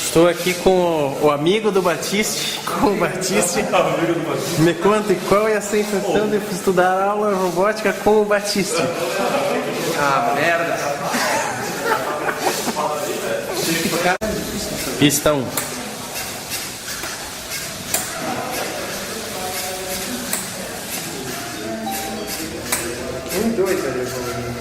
Estou aqui com o amigo do Batiste, com o Batiste. Me conta qual é a sensação de estudar aula robótica com o Batiste? Ah, merda. Pista 1. Tem dois ali,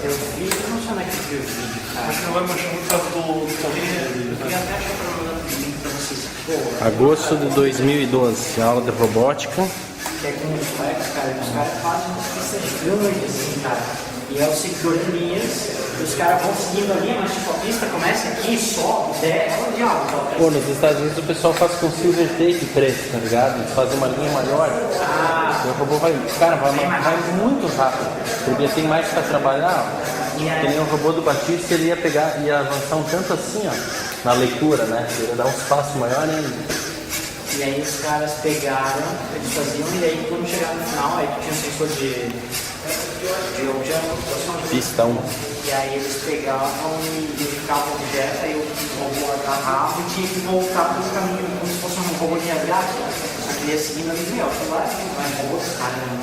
eu vi, eu não sei onde é que viu o vídeo, cara. Acho que não vai manchar muito por causa do caminho. Eu ia até achar o link pra vocês. Pô, Agosto de 2012, aula de robótica. que é com os flex, cara, os caras fazem umas pistas grandes, assim, cara. E é o seguidor de linhas, e os caras vão seguindo ali, mas tipo, a pista começa aqui, sobe, desce, olha o diabo, então. Pô, nos Estados Unidos o pessoal faz com silver tape preto, tá ligado? Eles fazem uma linha maior. E o robô vai, cara, vai muito rápido. Porque tem mais pra trabalhar. Que nem o robô do Batista, ele ia avançar um tanto assim, ó, na leitura, né? Ele ia dar um espaço maior ainda. E aí os caras pegaram, eles faziam, e aí quando chegar no final, aí tinha um sensor de objeto, Pista 1. e aí eles pegavam e identificavam o objeto, aí o robô agarrava e tinha que voltar pelo caminho, como se fosse um robô de aviação. Só que ele ia seguindo ali, meu, sei lá, vai outro cara, não.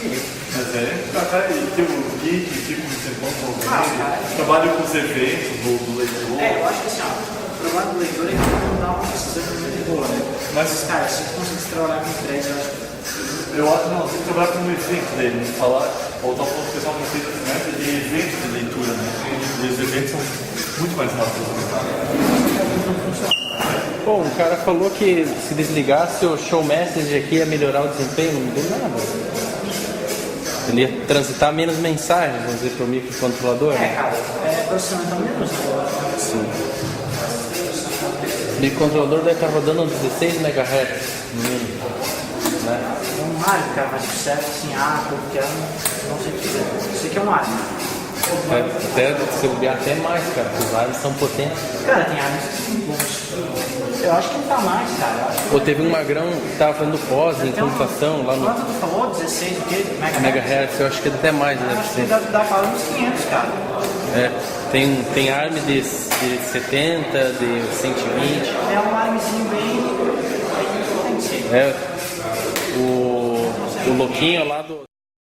Mas cara, e tem o kit, tipo, você encontra alguém, trabalha com os eventos do leitor. Eu acho que assim, ó, o problema do leitor é que não dá uma decisão muito boa, né? Mas, Cara, se você conseguir trabalhar com três, eu acho que... eu acho que não, tem que trabalhar com um evento dele, falar, voltar para o pessoal que fez de eventos de leitura, né? E os eventos são muito mais rápidos. Pô, um cara falou que se desligasse o show message aqui ia melhorar o desempenho, não mudou nada. Ele ia transitar menos mensagens, vamos dizer, para o microcontrolador. cara, processamento menos. Sim. O microcontrolador deve estar rodando 16 MHz no mínimo, né? É um Mario, cara, mas serve assim, porque não sei o que dizer. Isso aqui é um Mario. Até se bobear até mais, cara, porque os ares são potentes. Cara, tem armas bons. Eu acho que não tá mais, cara. Eu acho que... Pô, teve um magrão que tava fazendo pós em computação lá no Quanto tu falou? 16 o quê? megahertz, eu acho que até mais, Eu deve acho que ser. dá para uns 500, cara. Tem ARM de 70, de 120. É um armezinho bem... O louquinho lá do...